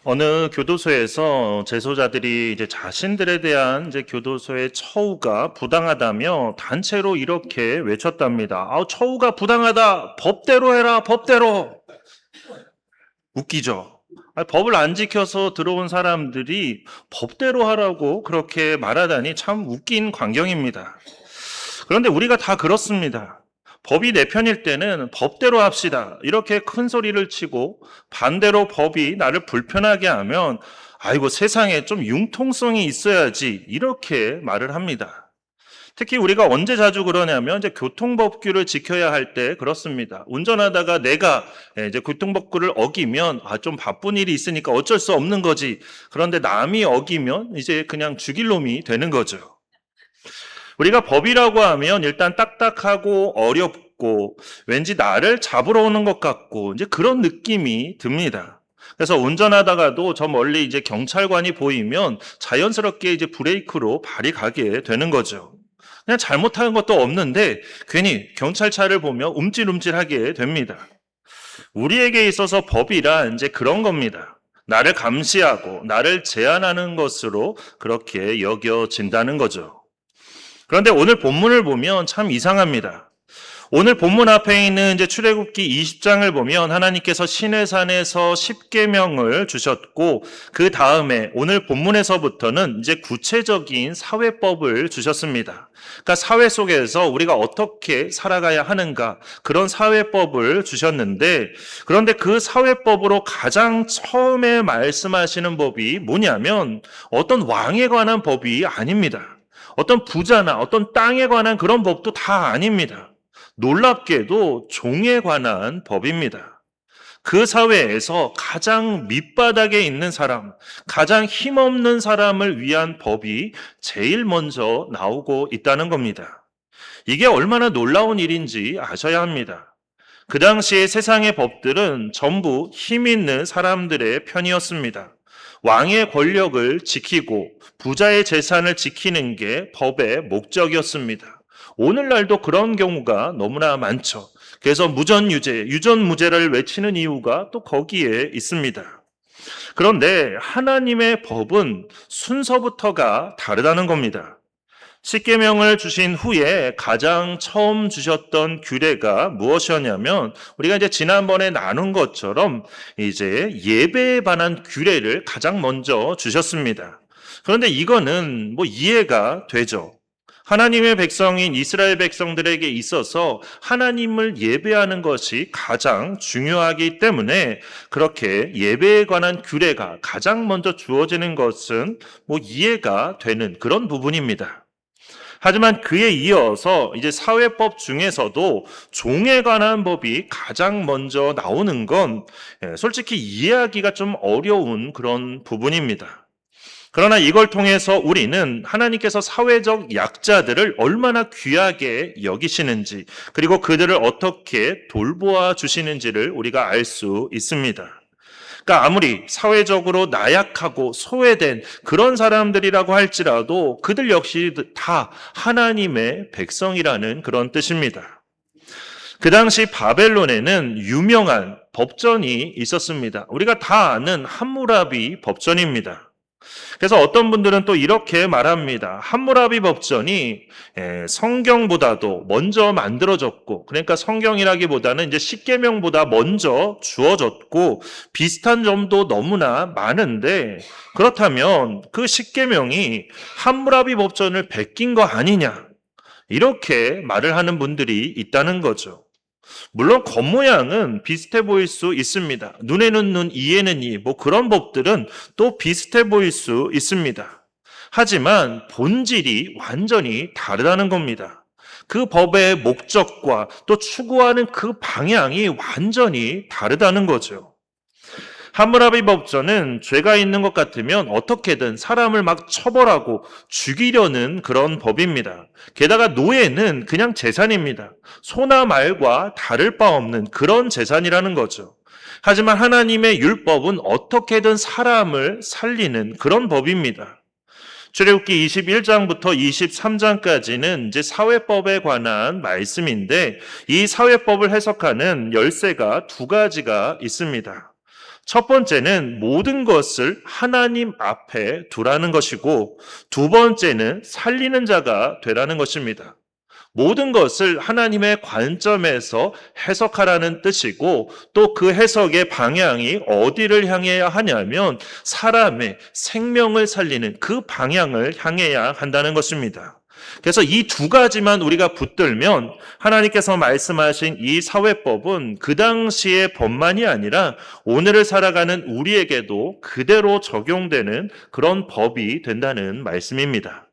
어느 교도소에서 재소자들이 이제 자신들에 대한 이제 교도소의 처우가 부당하다며 단체로 이렇게 외쳤답니다. 처우가 부당하다. 법대로 해라. 법대로. 웃기죠. 법을 안 지켜서 들어온 사람들이 법대로 하라고 그렇게 말하다니 참 웃긴 광경입니다. 그런데 우리가 다 그렇습니다. 법이 내 편일 때는 법대로 합시다. 이렇게 큰 소리를 치고 반대로 법이 나를 불편하게 하면 아이고 세상에 좀 융통성이 있어야지 이렇게 말을 합니다. 특히 우리가 언제 자주 그러냐면 이제 교통법규를 지켜야 할 때 그렇습니다. 운전하다가 내가 이제 교통법규를 어기면 좀 바쁜 일이 있으니까 어쩔 수 없는 거지. 그런데 남이 어기면 이제 그냥 죽일 놈이 되는 거죠. 우리가 법이라고 하면 일단 딱딱하고 어렵고 왠지 나를 잡으러 오는 것 같고 이제 그런 느낌이 듭니다. 그래서 운전하다가도 저 멀리 이제 경찰관이 보이면 자연스럽게 이제 브레이크로 발이 가게 되는 거죠. 그냥 잘못한 것도 없는데 괜히 경찰차를 보며 움찔움찔하게 됩니다. 우리에게 있어서 법이란 이제 그런 겁니다. 나를 감시하고 나를 제한하는 것으로 그렇게 여겨진다는 거죠. 그런데 오늘 본문을 보면 참 이상합니다. 오늘 본문 앞에 있는 이제 출애굽기 20장을 보면 하나님께서 시내산에서 십계명을 주셨고 그 다음에 오늘 본문에서부터는 이제 구체적인 사회법을 주셨습니다. 그러니까 사회 속에서 우리가 어떻게 살아가야 하는가 그런 사회법을 주셨는데 그런데 그 사회법으로 가장 처음에 말씀하시는 법이 뭐냐면 어떤 왕에 관한 법이 아닙니다. 어떤 부자나 어떤 땅에 관한 그런 법도 다 아닙니다. 놀랍게도 종에 관한 법입니다. 그 사회에서 가장 밑바닥에 있는 사람, 가장 힘없는 사람을 위한 법이 제일 먼저 나오고 있다는 겁니다. 이게 얼마나 놀라운 일인지 아셔야 합니다. 그 당시에 세상의 법들은 전부 힘 있는 사람들의 편이었습니다. 왕의 권력을 지키고 부자의 재산을 지키는 게 법의 목적이었습니다. 오늘날도 그런 경우가 너무나 많죠. 그래서 무전유죄, 유전무죄를 외치는 이유가 또 거기에 있습니다. 그런데 하나님의 법은 순서부터가 다르다는 겁니다. 십계명을 주신 후에 가장 처음 주셨던 규례가 무엇이었냐면 우리가 이제 지난번에 나눈 것처럼 이제 예배에 관한 규례를 가장 먼저 주셨습니다. 그런데 이거는 뭐 이해가 되죠. 하나님의 백성인 이스라엘 백성들에게 있어서 하나님을 예배하는 것이 가장 중요하기 때문에 그렇게 예배에 관한 규례가 가장 먼저 주어지는 것은 뭐 이해가 되는 그런 부분입니다. 하지만 그에 이어서 이제 사회법 중에서도 종에 관한 법이 가장 먼저 나오는 건 솔직히 이해하기가 좀 어려운 그런 부분입니다. 그러나 이걸 통해서 우리는 하나님께서 사회적 약자들을 얼마나 귀하게 여기시는지 그리고 그들을 어떻게 돌보아 주시는지를 우리가 알 수 있습니다. 그러니까 아무리 사회적으로 나약하고 소외된 그런 사람들이라고 할지라도 그들 역시 다 하나님의 백성이라는 그런 뜻입니다. 그 당시 바벨론에는 유명한 법전이 있었습니다. 우리가 다 아는 함무라비 법전입니다. 그래서 어떤 분들은 또 이렇게 말합니다. 함무라비 법전이 성경보다도 먼저 만들어졌고, 그러니까 성경이라기보다는 이제 십계명보다 먼저 주어졌고 비슷한 점도 너무나 많은데 그렇다면 그 십계명이 함무라비 법전을 베낀 거 아니냐? 이렇게 말을 하는 분들이 있다는 거죠. 물론 겉모양은 비슷해 보일 수 있습니다. 눈에는 눈, 이에는 이, 뭐 그런 법들은 또 비슷해 보일 수 있습니다. 하지만 본질이 완전히 다르다는 겁니다. 그 법의 목적과 또 추구하는 그 방향이 완전히 다르다는 거죠. 함무라비 법전은 죄가 있는 것 같으면 어떻게든 사람을 막 처벌하고 죽이려는 그런 법입니다. 게다가 노예는 그냥 재산입니다. 소나 말과 다를 바 없는 그런 재산이라는 거죠. 하지만 하나님의 율법은 어떻게든 사람을 살리는 그런 법입니다. 출애굽기 21장부터 23장까지는 이제 사회법에 관한 말씀인데 이 사회법을 해석하는 열쇠가 두 가지가 있습니다. 첫 번째는 모든 것을 하나님 앞에 두라는 것이고, 두 번째는 살리는 자가 되라는 것입니다. 모든 것을 하나님의 관점에서 해석하라는 뜻이고, 또 그 해석의 방향이 어디를 향해야 하냐면 사람의 생명을 살리는 그 방향을 향해야 한다는 것입니다. 그래서 이 두 가지만 우리가 붙들면 하나님께서 말씀하신 이 사회법은 그 당시의 법만이 아니라 오늘을 살아가는 우리에게도 그대로 적용되는 그런 법이 된다는 말씀입니다.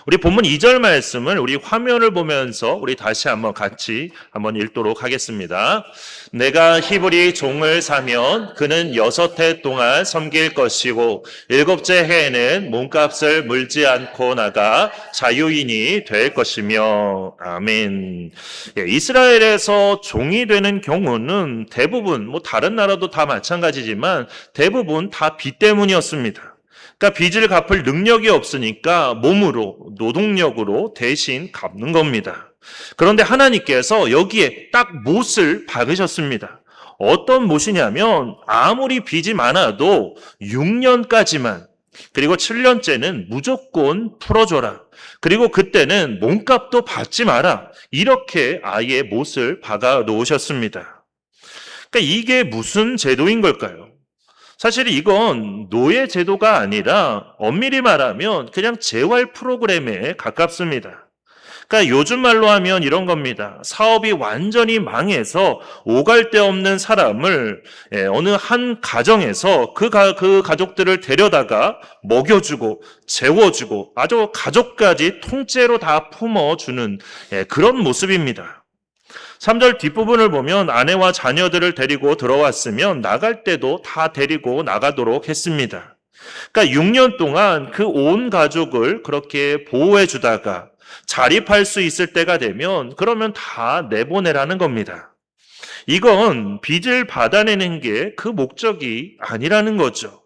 우리 본문 2절 말씀을 우리 화면을 보면서 우리 다시 한번 같이 한번 읽도록 하겠습니다. 내가 히브리 종을 사면 그는 6해 동안 섬길 것이고 7째 해에는 몸값을 물지 않고 나가 자유인이 될 것이며. 아멘. 예, 이스라엘에서 종이 되는 경우는 대부분 다른 나라도 다 마찬가지지만 대부분 다 빚 때문이었습니다. 그러니까 빚을 갚을 능력이 없으니까 몸으로, 노동력으로 대신 갚는 겁니다. 그런데 하나님께서 여기에 딱 못을 박으셨습니다. 어떤 못이냐면 아무리 빚이 많아도 6년까지만, 그리고 7년째는 무조건 풀어줘라. 그리고 그때는 몸값도 받지 마라. 이렇게 아예 못을 박아 놓으셨습니다. 그러니까 이게 무슨 제도인 걸까요? 사실 이건 노예 제도가 아니라 엄밀히 말하면 그냥 재활 프로그램에 가깝습니다. 그러니까 요즘 말로 하면 이런 겁니다. 사업이 완전히 망해서 오갈 데 없는 사람을 어느 한 가정에서 그 가족들을 데려다가 먹여주고 재워주고 아주 가족까지 통째로 다 품어주는 그런 모습입니다. 3절 뒷부분을 보면 아내와 자녀들을 데리고 들어왔으면 나갈 때도 다 데리고 나가도록 했습니다. 그러니까 6년 동안 그 온 가족을 그렇게 보호해 주다가 자립할 수 있을 때가 되면 그러면 다 내보내라는 겁니다. 이건 빚을 받아내는 게 그 목적이 아니라는 거죠.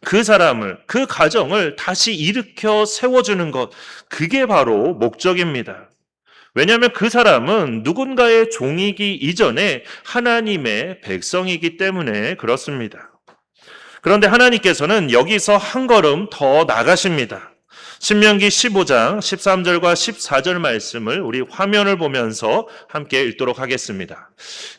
그 사람을, 그 가정을 다시 일으켜 세워주는 것, 그게 바로 목적입니다. 왜냐하면 그 사람은 누군가의 종이기 이전에 하나님의 백성이기 때문에 그렇습니다. 그런데 하나님께서는 여기서 한 걸음 더 나가십니다. 신명기 15장 13절과 14절 말씀을 우리 화면을 보면서 함께 읽도록 하겠습니다.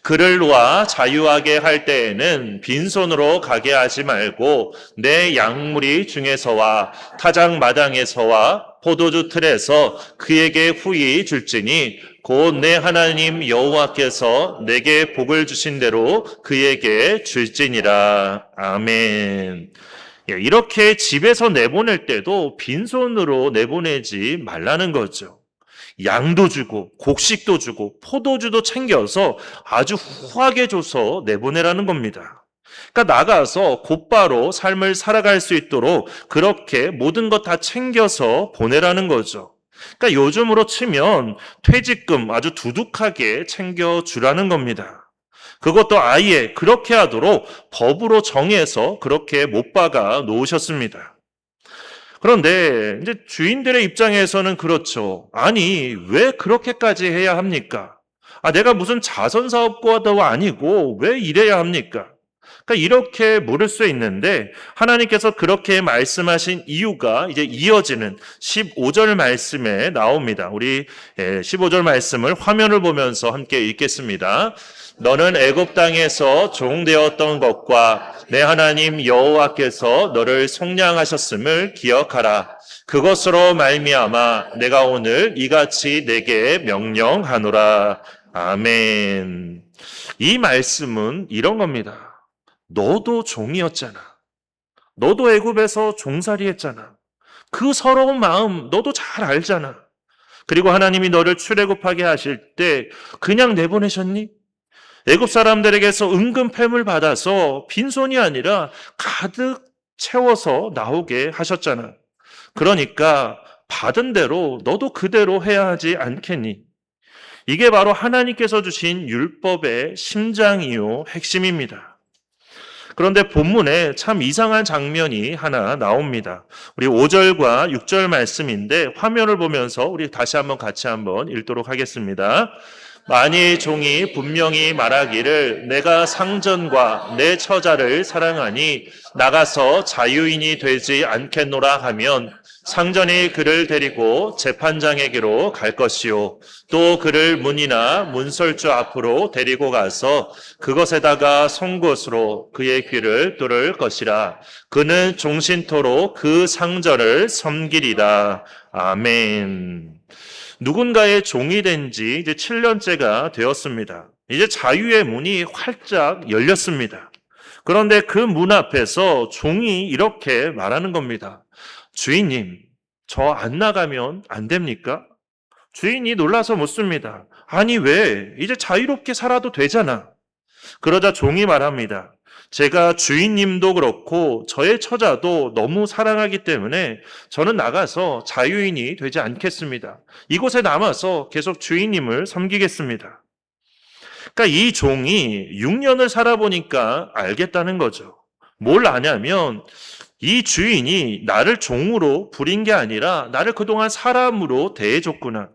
그를 놓아 자유하게 할 때에는 빈손으로 가게 하지 말고 내 양무리 중에서와 타작 마당에서와 포도주 틀에서 그에게 후히 줄지니 곧 내 하나님 여호와께서 내게 복을 주신 대로 그에게 줄지니라. 아멘. 이렇게 집에서 내보낼 때도 빈손으로 내보내지 말라는 거죠. 양도 주고 곡식도 주고 포도주도 챙겨서 아주 후하게 줘서 내보내라는 겁니다. 그러니까 나가서 곧바로 삶을 살아갈 수 있도록 그렇게 모든 것 다 챙겨서 보내라는 거죠. 그러니까 요즘으로 치면 퇴직금 아주 두둑하게 챙겨주라는 겁니다. 그것도 아예 그렇게 하도록 법으로 정해서 그렇게 못 박아 놓으셨습니다. 그런데 이제 주인들의 입장에서는 그렇죠. 아니, 왜 그렇게까지 해야 합니까? 내가 무슨 자선사업가도 아니고 왜 이래야 합니까? 그러니까 이렇게 물을 수 있는데 하나님께서 그렇게 말씀하신 이유가 이제 이어지는 15절 말씀에 나옵니다. 우리 15절 말씀을 화면을 보면서 함께 읽겠습니다. 너는 애굽 땅에서 종되었던 것과 내 하나님 여호와께서 너를 속량하셨음을 기억하라. 그것으로 말미암아 내가 오늘 이같이 내게 명령하노라. 아멘. 이 말씀은 이런 겁니다. 너도 종이었잖아. 너도 애굽에서 종살이 했잖아. 그 서러운 마음 너도 잘 알잖아. 그리고 하나님이 너를 출애굽하게 하실 때 그냥 내보내셨니? 애굽 사람들에게서 은근 팹을 받아서 빈손이 아니라 가득 채워서 나오게 하셨잖아. 그러니까 받은 대로 너도 그대로 해야 하지 않겠니? 이게 바로 하나님께서 주신 율법의 심장이요 핵심입니다. 그런데 본문에 참 이상한 장면이 하나 나옵니다. 우리 5절과 6절 말씀인데 화면을 보면서 우리 다시 한번 같이 한번 읽도록 하겠습니다. 만일 종이 분명히 말하기를 내가 상전과 내 처자를 사랑하니 나가서 자유인이 되지 않겠노라 하면 상전이 그를 데리고 재판장에게로 갈 것이요 또 그를 문이나 문설주 앞으로 데리고 가서 그것에다가 송곳으로 그의 귀를 뚫을 것이라. 그는 종신토록 그 상전을 섬기리라. 아멘. 누군가의 종이 된 지 이제 7년째가 되었습니다. 이제 자유의 문이 활짝 열렸습니다. 그런데 그 문 앞에서 종이 이렇게 말하는 겁니다. 주인님, 저 안 나가면 안 됩니까? 주인이 놀라서 묻습니다. 아니, 왜? 이제 자유롭게 살아도 되잖아. 그러자 종이 말합니다. 제가 주인님도 그렇고 저의 처자도 너무 사랑하기 때문에 저는 나가서 자유인이 되지 않겠습니다. 이곳에 남아서 계속 주인님을 섬기겠습니다. 그러니까 이 종이 6년을 살아보니까 알겠다는 거죠. 뭘 아냐면 이 주인이 나를 종으로 부린 게 아니라 나를 그동안 사람으로 대해줬구나.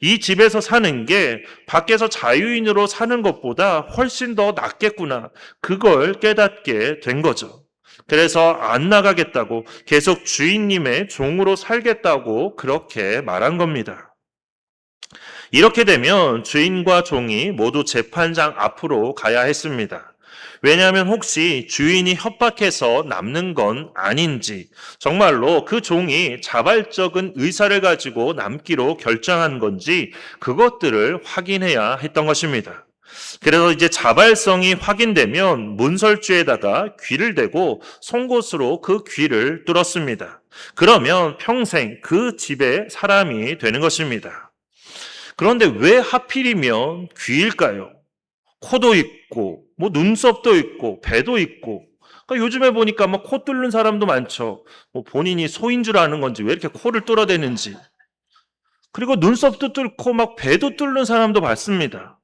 이 집에서 사는 게 밖에서 자유인으로 사는 것보다 훨씬 더 낫겠구나. 그걸 깨닫게 된 거죠. 그래서 안 나가겠다고 계속 주인님의 종으로 살겠다고 그렇게 말한 겁니다. 이렇게 되면 주인과 종이 모두 재판장 앞으로 가야 했습니다. 왜냐하면 혹시 주인이 협박해서 남는 건 아닌지, 정말로 그 종이 자발적인 의사를 가지고 남기로 결정한 건지 그것들을 확인해야 했던 것입니다. 그래서 이제 자발성이 확인되면 문설주에다가 귀를 대고 송곳으로 그 귀를 뚫었습니다. 그러면 평생 그 집의 사람이 되는 것입니다. 그런데 왜 하필이면 귀일까요? 코도 있고, 뭐 눈썹도 있고, 배도 있고. 그러니까 요즘에 보니까 뭐 코 뚫는 사람도 많죠. 뭐 본인이 소인 줄 아는 건지 왜 이렇게 코를 뚫어대는지. 그리고 눈썹도 뚫고 막 배도 뚫는 사람도 봤습니다.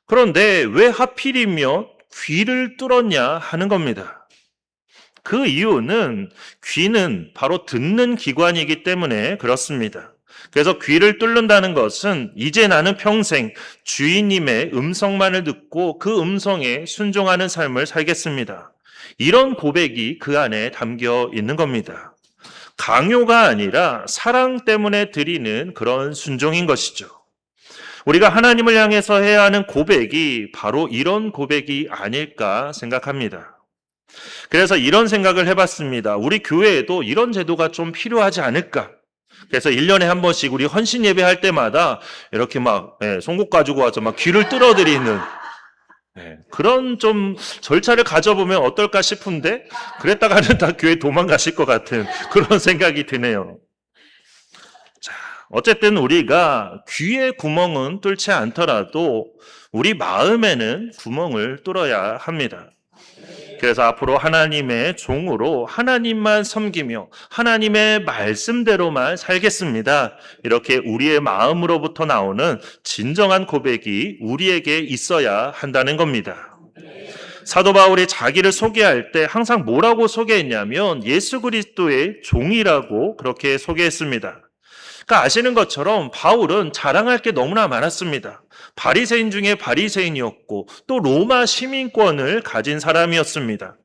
그런데 왜 하필이면 귀를 뚫었냐 하는 겁니다. 그 이유는 귀는 바로 듣는 기관이기 때문에 그렇습니다. 그래서 귀를 뚫는다는 것은 이제 나는 평생 주인님의 음성만을 듣고 그 음성에 순종하는 삶을 살겠습니다. 이런 고백이 그 안에 담겨 있는 겁니다. 강요가 아니라 사랑 때문에 드리는 그런 순종인 것이죠. 우리가 하나님을 향해서 해야 하는 고백이 바로 이런 고백이 아닐까 생각합니다. 그래서 이런 생각을 해봤습니다. 우리 교회에도 이런 제도가 좀 필요하지 않을까? 그래서 1년에 한 번씩 우리 헌신 예배할 때마다 이렇게 막 송곳 가지고 와서 막 귀를 뚫어드리는 그런 좀 절차를 가져보면 어떨까 싶은데 그랬다가는 다 교회 도망가실 것 같은 그런 생각이 드네요. 자, 어쨌든 우리가 귀의 구멍은 뚫지 않더라도 우리 마음에는 구멍을 뚫어야 합니다. 그래서 앞으로 하나님의 종으로 하나님만 섬기며 하나님의 말씀대로만 살겠습니다. 이렇게 우리의 마음으로부터 나오는 진정한 고백이 우리에게 있어야 한다는 겁니다. 사도 바울이 자기를 소개할 때 항상 뭐라고 소개했냐면 예수 그리스도의 종이라고 그렇게 소개했습니다. 그러니까 아시는 것처럼 바울은 자랑할 게 너무나 많았습니다. 바리새인 중에 바리새인이었고 또 로마 시민권을 가진 사람이었습니다.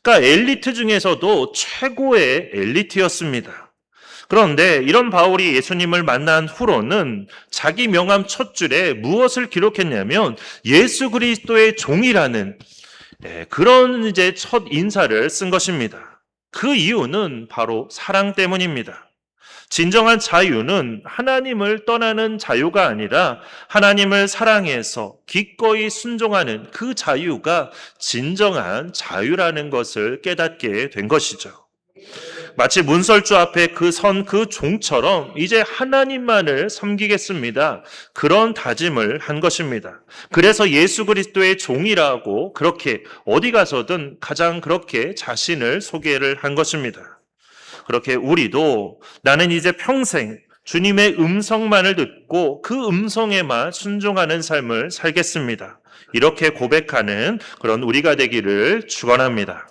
그러니까 엘리트 중에서도 최고의 엘리트였습니다. 그런데 이런 바울이 예수님을 만난 후로는 자기 명함 첫 줄에 무엇을 기록했냐면 예수 그리스도의 종이라는 그런 이제 첫 인사를 쓴 것입니다. 그 이유는 바로 사랑 때문입니다. 진정한 자유는 하나님을 떠나는 자유가 아니라 하나님을 사랑해서 기꺼이 순종하는 그 자유가 진정한 자유라는 것을 깨닫게 된 것이죠. 마치 문설주 앞에 그 선 그 종처럼 이제 하나님만을 섬기겠습니다. 그런 다짐을 한 것입니다. 그래서 예수 그리스도의 종이라고 그렇게 어디 가서든 가장 그렇게 자신을 소개를 한 것입니다. 그렇게 우리도 나는 이제 평생 주님의 음성만을 듣고 그 음성에만 순종하는 삶을 살겠습니다. 이렇게 고백하는 그런 우리가 되기를 축원합니다.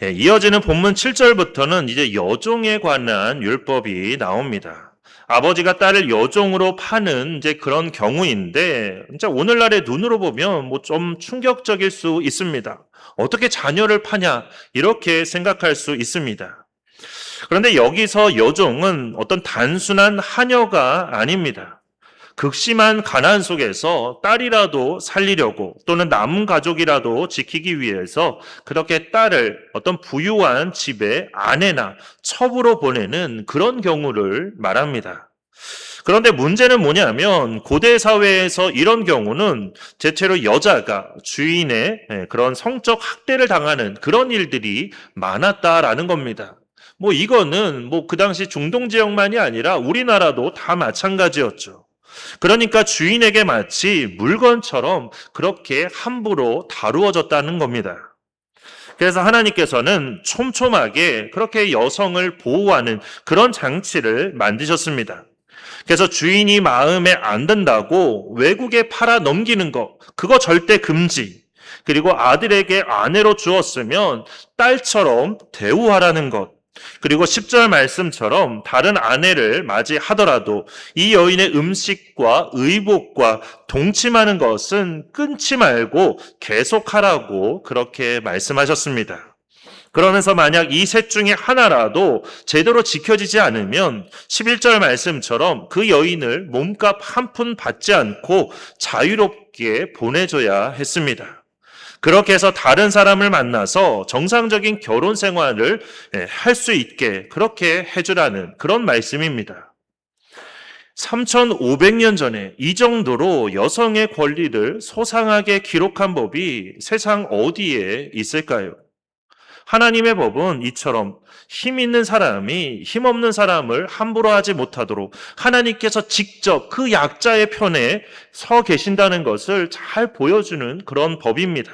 이어지는 본문 7절부터는 이제 여종에 관한 율법이 나옵니다. 아버지가 딸을 여종으로 파는 이제 그런 경우인데, 진짜 오늘날의 눈으로 보면 뭐 좀 충격적일 수 있습니다. 어떻게 자녀를 파냐, 이렇게 생각할 수 있습니다. 그런데 여기서 여종은 어떤 단순한 하녀가 아닙니다. 극심한 가난 속에서 딸이라도 살리려고 또는 남은 가족이라도 지키기 위해서 그렇게 딸을 어떤 부유한 집에 아내나 첩으로 보내는 그런 경우를 말합니다. 그런데 문제는 뭐냐면 고대 사회에서 이런 경우는 대체로 여자가 주인의 그런 성적 학대를 당하는 그런 일들이 많았다라는 겁니다. 뭐 이거는 뭐 그 당시 중동 지역만이 아니라 우리나라도 다 마찬가지였죠. 그러니까 주인에게 마치 물건처럼 그렇게 함부로 다루어졌다는 겁니다. 그래서 하나님께서는 촘촘하게 그렇게 여성을 보호하는 그런 장치를 만드셨습니다. 그래서 주인이 마음에 안 든다고 외국에 팔아 넘기는 거, 그거 절대 금지. 그리고 아들에게 아내로 주었으면 딸처럼 대우하라는 것. 그리고 10절 말씀처럼 다른 아내를 맞이하더라도 이 여인의 음식과 의복과 동침하는 것은 끊지 말고 계속하라고 그렇게 말씀하셨습니다. 그러면서 만약 이 셋 중에 하나라도 제대로 지켜지지 않으면 11절 말씀처럼 그 여인을 몸값 한 푼 받지 않고 자유롭게 보내줘야 했습니다. 그렇게 해서 다른 사람을 만나서 정상적인 결혼 생활을 할 수 있게 그렇게 해주라는 그런 말씀입니다. 3,500년 전에 이 정도로 여성의 권리를 소상하게 기록한 법이 세상 어디에 있을까요? 하나님의 법은 이처럼 힘 있는 사람이 힘 없는 사람을 함부로 하지 못하도록 하나님께서 직접 그 약자의 편에 서 계신다는 것을 잘 보여주는 그런 법입니다.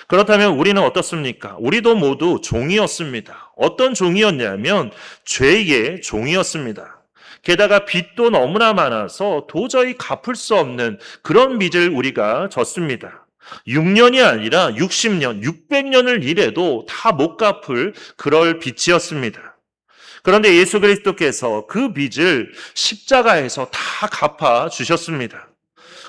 그렇다면 우리는 어떻습니까? 우리도 모두 종이었습니다. 어떤 종이었냐면 죄의 종이었습니다. 게다가 빚도 너무나 많아서 도저히 갚을 수 없는 그런 빚을 우리가 졌습니다. 6년이 아니라 60년, 600년을 일해도 다 못 갚을 그럴 빚이었습니다. 그런데 예수 그리스도께서 그 빚을 십자가에서 다 갚아 주셨습니다.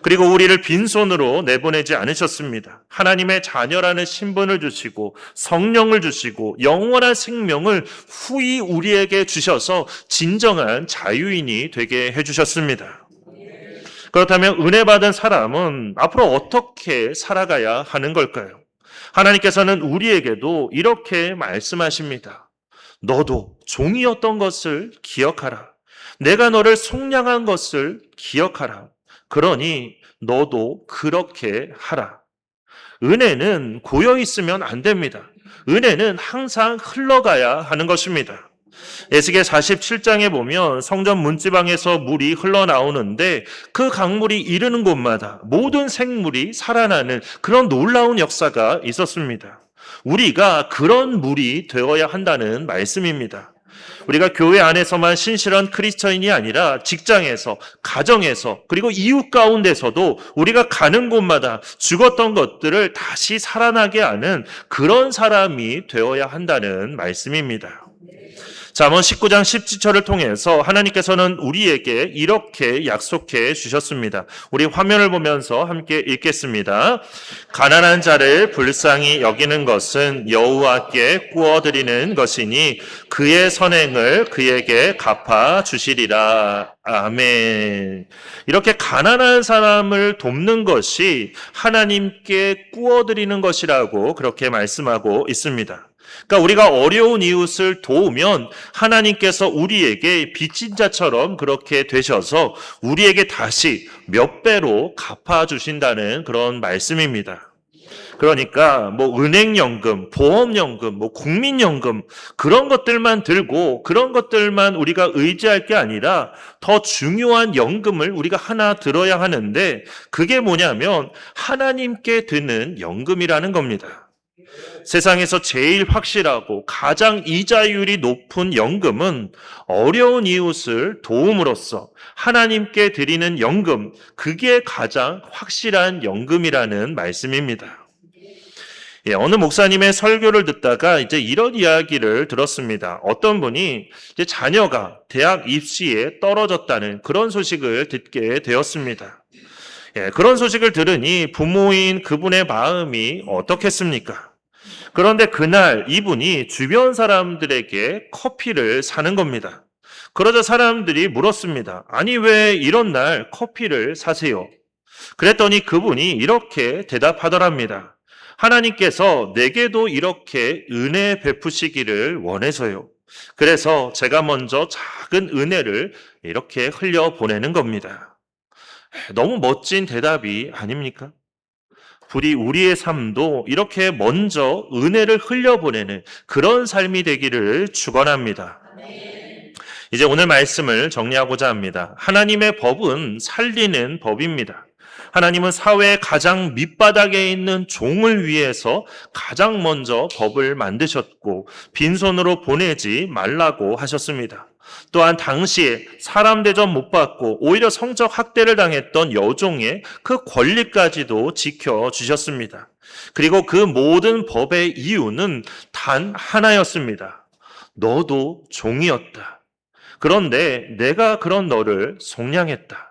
그리고 우리를 빈손으로 내보내지 않으셨습니다. 하나님의 자녀라는 신분을 주시고 성령을 주시고 영원한 생명을 후히 우리에게 주셔서 진정한 자유인이 되게 해주셨습니다. 그렇다면 은혜 받은 사람은 앞으로 어떻게 살아가야 하는 걸까요? 하나님께서는 우리에게도 이렇게 말씀하십니다. 너도 종이었던 것을 기억하라. 내가 너를 속량한 것을 기억하라. 그러니 너도 그렇게 하라. 은혜는 고여 있으면 안 됩니다. 은혜는 항상 흘러가야 하는 것입니다. 에스겔 47장에 보면 성전 문지방에서 물이 흘러나오는데 그 강물이 이르는 곳마다 모든 생물이 살아나는 그런 놀라운 역사가 있었습니다. 우리가 그런 물이 되어야 한다는 말씀입니다. 우리가 교회 안에서만 신실한 크리스천인이 아니라 직장에서, 가정에서, 그리고 이웃 가운데서도 우리가 가는 곳마다 죽었던 것들을 다시 살아나게 하는 그런 사람이 되어야 한다는 말씀입니다. 잠언 19장 17절을 통해서 하나님께서는 우리에게 이렇게 약속해 주셨습니다. 우리 화면을 보면서 함께 읽겠습니다. 가난한 자를 불쌍히 여기는 것은 여호와께 구워드리는 것이니 그의 선행을 그에게 갚아 주시리라. 아멘. 이렇게 가난한 사람을 돕는 것이 하나님께 구워드리는 것이라고 그렇게 말씀하고 있습니다. 그러니까 우리가 어려운 이웃을 도우면 하나님께서 우리에게 빚진 자처럼 그렇게 되셔서 우리에게 다시 몇 배로 갚아주신다는 그런 말씀입니다. 그러니까 뭐 은행연금, 보험연금, 뭐 국민연금 그런 것들만 들고 그런 것들만 우리가 의지할 게 아니라 더 중요한 연금을 우리가 하나 들어야 하는데 그게 뭐냐면 하나님께 드는 연금이라는 겁니다. 세상에서 제일 확실하고 가장 이자율이 높은 연금은 어려운 이웃을 도움으로써 하나님께 드리는 연금, 그게 가장 확실한 연금이라는 말씀입니다. 어느 목사님의 설교를 듣다가 이제 이런 이야기를 들었습니다. 어떤 분이 이제 자녀가 대학 입시에 떨어졌다는 그런 소식을 듣게 되었습니다. 그런 소식을 들으니 부모인 그분의 마음이 어떻겠습니까? 그런데 그날 이분이 주변 사람들에게 커피를 사는 겁니다. 그러자 사람들이 물었습니다. 아니, 왜 이런 날 커피를 사세요? 그랬더니 그분이 이렇게 대답하더랍니다. 하나님께서 내게도 이렇게 은혜 베푸시기를 원해서요. 그래서 제가 먼저 작은 은혜를 이렇게 흘려보내는 겁니다. 너무 멋진 대답이 아닙니까? 부디 우리의 삶도 이렇게 먼저 은혜를 흘려보내는 그런 삶이 되기를 축원합니다. 이제 오늘 말씀을 정리하고자 합니다. 하나님의 법은 살리는 법입니다. 하나님은 사회의 가장 밑바닥에 있는 종을 위해서 가장 먼저 법을 만드셨고 빈손으로 보내지 말라고 하셨습니다. 또한 당시에 사람 대접 못 받고 오히려 성적 학대를 당했던 여종의 그 권리까지도 지켜주셨습니다. 그리고 그 모든 법의 이유는 단 하나였습니다. 너도 종이었다. 그런데 내가 그런 너를 속량했다.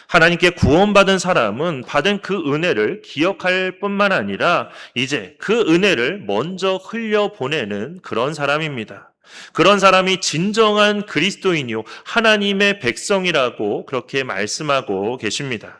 하나님께 구원받은 사람은 받은 그 은혜를 기억할 뿐만 아니라 이제 그 은혜를 먼저 흘려보내는 그런 사람입니다. 그런 사람이 진정한 그리스도인이요 하나님의 백성이라고 그렇게 말씀하고 계십니다.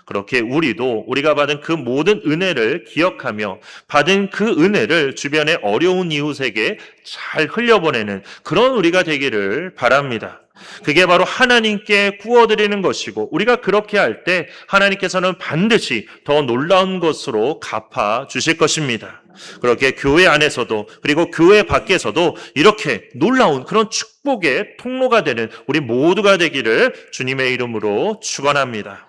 그렇게 우리가 받은 그 모든 은혜를 기억하며 받은 그 은혜를 주변의 어려운 이웃에게 잘 흘려보내는 그런 우리가 되기를 바랍니다. 그게 바로 하나님께 구워드리는 것이고 우리가 그렇게 할 때 하나님께서는 반드시 더 놀라운 것으로 갚아 주실 것입니다. 그렇게 교회 안에서도 그리고 교회 밖에서도 이렇게 놀라운 그런 축복의 통로가 되는 우리 모두가 되기를 주님의 이름으로 축원합니다.